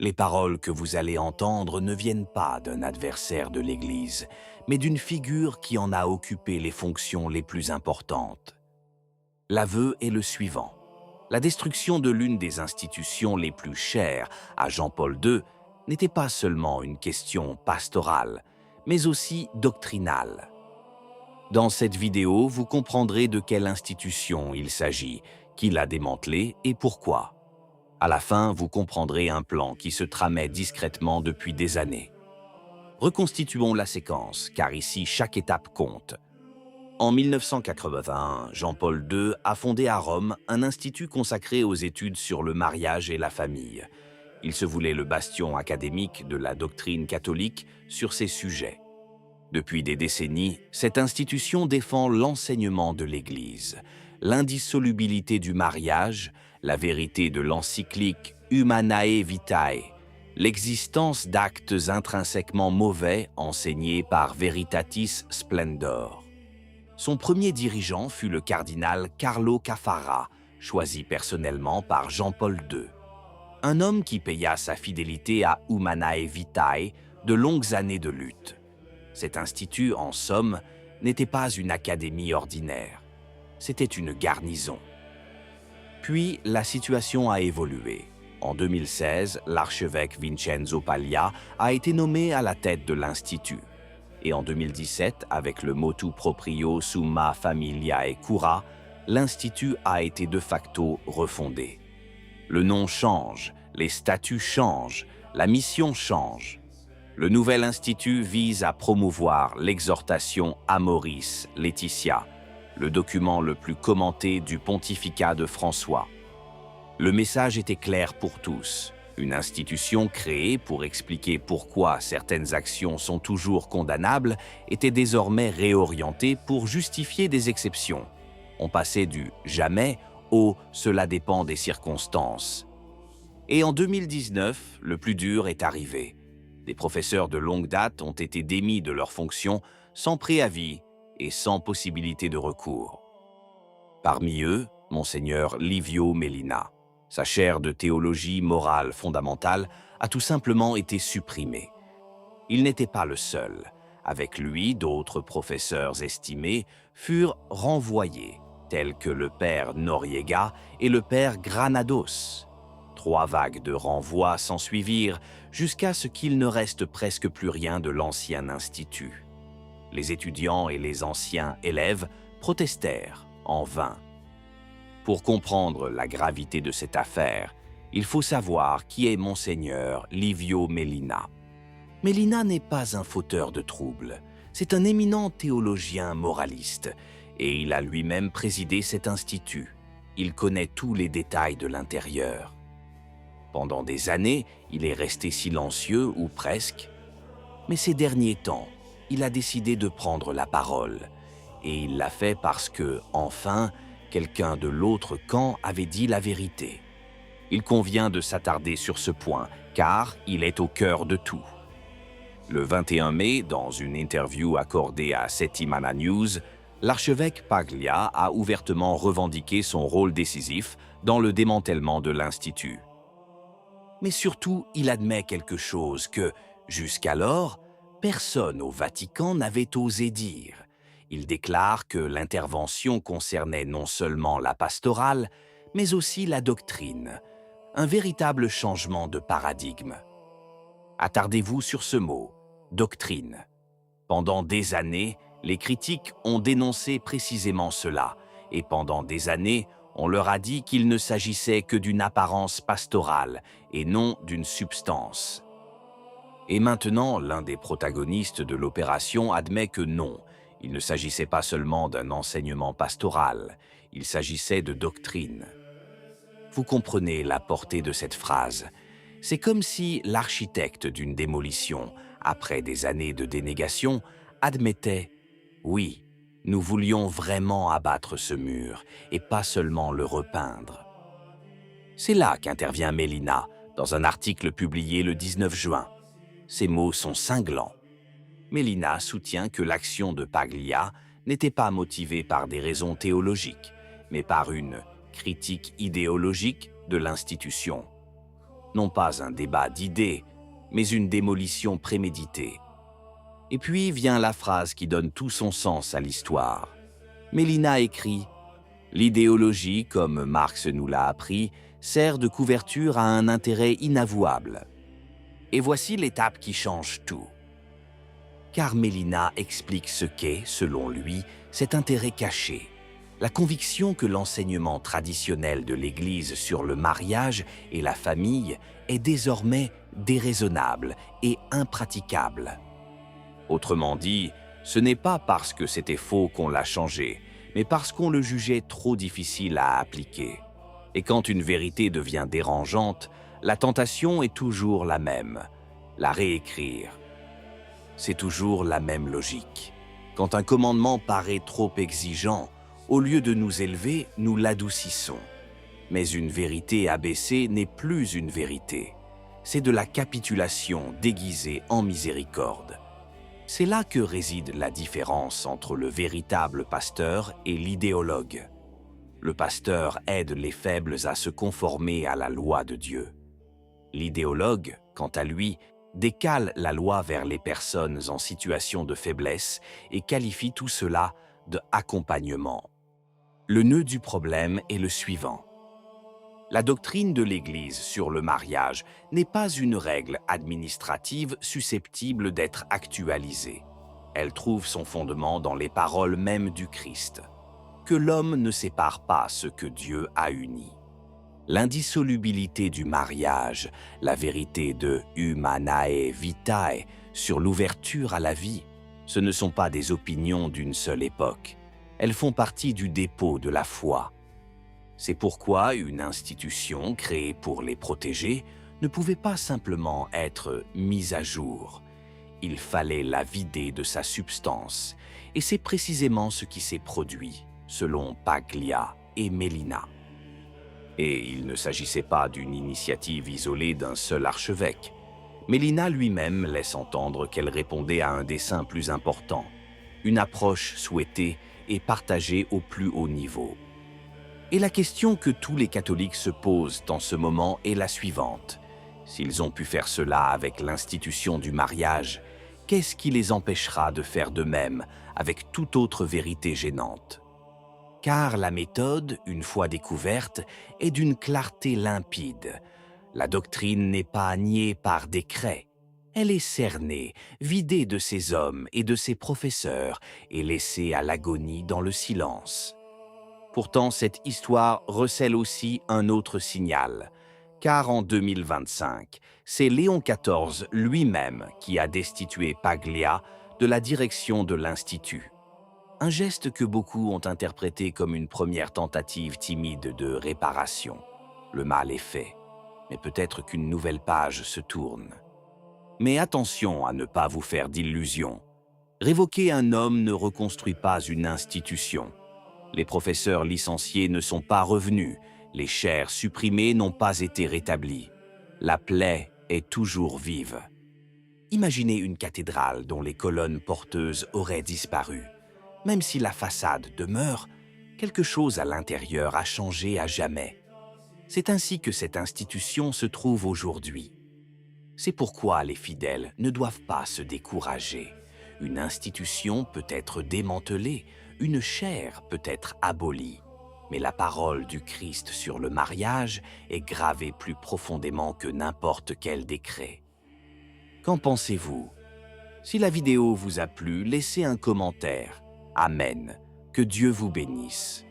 Les paroles que vous allez entendre ne viennent pas d'un adversaire de l'Église, mais d'une figure qui en a occupé les fonctions les plus importantes. L'aveu est le suivant. La destruction de l'une des institutions les plus chères à Jean-Paul II n'était pas seulement une question pastorale, mais aussi doctrinale. Dans cette vidéo, vous comprendrez de quelle institution il s'agit, qui l'a démantelée et pourquoi. À la fin, vous comprendrez un plan qui se tramait discrètement depuis des années. Reconstituons la séquence, car ici chaque étape compte. En 1981, Jean-Paul II a fondé à Rome un institut consacré aux études sur le mariage et la famille. Il se voulait le bastion académique de la doctrine catholique sur ces sujets. Depuis des décennies, cette institution défend l'enseignement de l'Église, l'indissolubilité du mariage, la vérité de l'encyclique Humanae Vitae, l'existence d'actes intrinsèquement mauvais enseignés par Veritatis Splendor. Son premier dirigeant fut le cardinal Carlo Caffarra, choisi personnellement par Jean-Paul II. Un homme qui paya sa fidélité à Humanae Vitae de longues années de lutte. Cet institut, en somme, n'était pas une académie ordinaire. C'était une garnison. Puis, la situation a évolué. En 2016, l'archevêque Vincenzo Paglia a été nommé à la tête de l'Institut. Et en 2017, avec le motu proprio Summa Familiae Cura, l'Institut a été de facto refondé. Le nom change, les statuts changent, la mission change. Le nouvel institut vise à promouvoir l'exhortation Amoris Laetitia, le document le plus commenté du pontificat de François. Le message était clair pour tous. Une institution créée pour expliquer pourquoi certaines actions sont toujours condamnables était désormais réorientée pour justifier des exceptions. On passait du « jamais » au « cela dépend des circonstances ». Et en 2019, le plus dur est arrivé. Des professeurs de longue date ont été démis de leurs fonctions sans préavis et sans possibilité de recours. Parmi eux, Monseigneur Livio Mellina. Sa chaire de théologie morale fondamentale a tout simplement été supprimée. Il n'était pas le seul. Avec lui, d'autres professeurs estimés furent renvoyés, tels que le père Noriega et le père Granados. 3 vagues de renvois s'ensuivirent jusqu'à ce qu'il ne reste presque plus rien de l'ancien institut. Les étudiants et les anciens élèves protestèrent en vain. Pour comprendre la gravité de cette affaire, il faut savoir qui est Monseigneur Livio Mellina. Mellina n'est pas un fauteur de troubles, c'est un éminent théologien moraliste, et il a lui-même présidé cet institut. Il connaît tous les détails de l'intérieur. Pendant des années, il est resté silencieux ou presque, mais ces derniers temps, il a décidé de prendre la parole, et il l'a fait parce que, enfin, quelqu'un de l'autre camp avait dit la vérité. Il convient de s'attarder sur ce point, car il est au cœur de tout. Le 21 mai, dans une interview accordée à Settimana News, l'archevêque Paglia a ouvertement revendiqué son rôle décisif dans le démantèlement de l'Institut. Mais surtout, il admet quelque chose que, jusqu'alors, personne au Vatican n'avait osé dire. Il déclare que l'intervention concernait non seulement la pastorale, mais aussi la doctrine, un véritable changement de paradigme. Attardez-vous sur ce mot, doctrine. Pendant des années, les critiques ont dénoncé précisément cela, et pendant des années, on leur a dit qu'il ne s'agissait que d'une apparence pastorale et non d'une substance. Et maintenant, l'un des protagonistes de l'opération admet que non, il ne s'agissait pas seulement d'un enseignement pastoral, il s'agissait de doctrine. Vous comprenez la portée de cette phrase. C'est comme si l'architecte d'une démolition, après des années de dénégation, admettait « Oui, nous voulions vraiment abattre ce mur et pas seulement le repeindre. » C'est là qu'intervient Mellina, dans un article publié le 19 juin. Ces mots sont cinglants. Mellina soutient que l'action de Paglia n'était pas motivée par des raisons théologiques, mais par une critique idéologique de l'institution. Non pas un débat d'idées, mais une démolition préméditée. Et puis vient la phrase qui donne tout son sens à l'histoire. Mélina écrit « L'idéologie, comme Marx nous l'a appris, sert de couverture à un intérêt inavouable. » Et voici l'étape qui change tout. Car Mélina explique ce qu'est, selon lui, cet intérêt caché. La conviction que l'enseignement traditionnel de l'Église sur le mariage et la famille est désormais déraisonnable et impraticable. Autrement dit, ce n'est pas parce que c'était faux qu'on l'a changé, mais parce qu'on le jugeait trop difficile à appliquer. Et quand une vérité devient dérangeante, la tentation est toujours la même, la réécrire. C'est toujours la même logique. Quand un commandement paraît trop exigeant, au lieu de nous élever, nous l'adoucissons. Mais une vérité abaissée n'est plus une vérité. C'est de la capitulation déguisée en miséricorde. C'est là que réside la différence entre le véritable pasteur et l'idéologue. Le pasteur aide les faibles à se conformer à la loi de Dieu. L'idéologue, quant à lui, décale la loi vers les personnes en situation de faiblesse et qualifie tout cela de accompagnement. Le nœud du problème est le suivant. La doctrine de l'Église sur le mariage n'est pas une règle administrative susceptible d'être actualisée. Elle trouve son fondement dans les paroles mêmes du Christ. Que l'homme ne sépare pas ce que Dieu a uni. L'indissolubilité du mariage, la vérité de Humanae Vitae sur l'ouverture à la vie, ce ne sont pas des opinions d'une seule époque. Elles font partie du dépôt de la foi. C'est pourquoi une institution créée pour les protéger ne pouvait pas simplement être mise à jour. Il fallait la vider de sa substance, et c'est précisément ce qui s'est produit, selon Paglia et Mélina. Et il ne s'agissait pas d'une initiative isolée d'un seul archevêque. Mélina lui-même laisse entendre qu'elle répondait à un dessein plus important, une approche souhaitée et partagée au plus haut niveau. Et la question que tous les catholiques se posent en ce moment est la suivante. S'ils ont pu faire cela avec l'institution du mariage, qu'est-ce qui les empêchera de faire de même avec toute autre vérité gênante ? Car la méthode, une fois découverte, est d'une clarté limpide. La doctrine n'est pas niée par décret. Elle est cernée, vidée de ses hommes et de ses professeurs et laissée à l'agonie dans le silence. Pourtant, cette histoire recèle aussi un autre signal, car en 2025, c'est Léon XIV lui-même qui a destitué Paglia de la direction de l'Institut. Un geste que beaucoup ont interprété comme une première tentative timide de réparation. Le mal est fait, mais peut-être qu'une nouvelle page se tourne. Mais attention à ne pas vous faire d'illusions. Révoquer un homme ne reconstruit pas une institution. Les professeurs licenciés ne sont pas revenus, les chaires supprimées n'ont pas été rétablies. La plaie est toujours vive. Imaginez une cathédrale dont les colonnes porteuses auraient disparu. Même si la façade demeure, quelque chose à l'intérieur a changé à jamais. C'est ainsi que cette institution se trouve aujourd'hui. C'est pourquoi les fidèles ne doivent pas se décourager. Une institution peut être démantelée, une chaire peut être abolie, mais la parole du Christ sur le mariage est gravée plus profondément que n'importe quel décret. Qu'en pensez-vous? Si la vidéo vous a plu, laissez un commentaire. Amen. Que Dieu vous bénisse.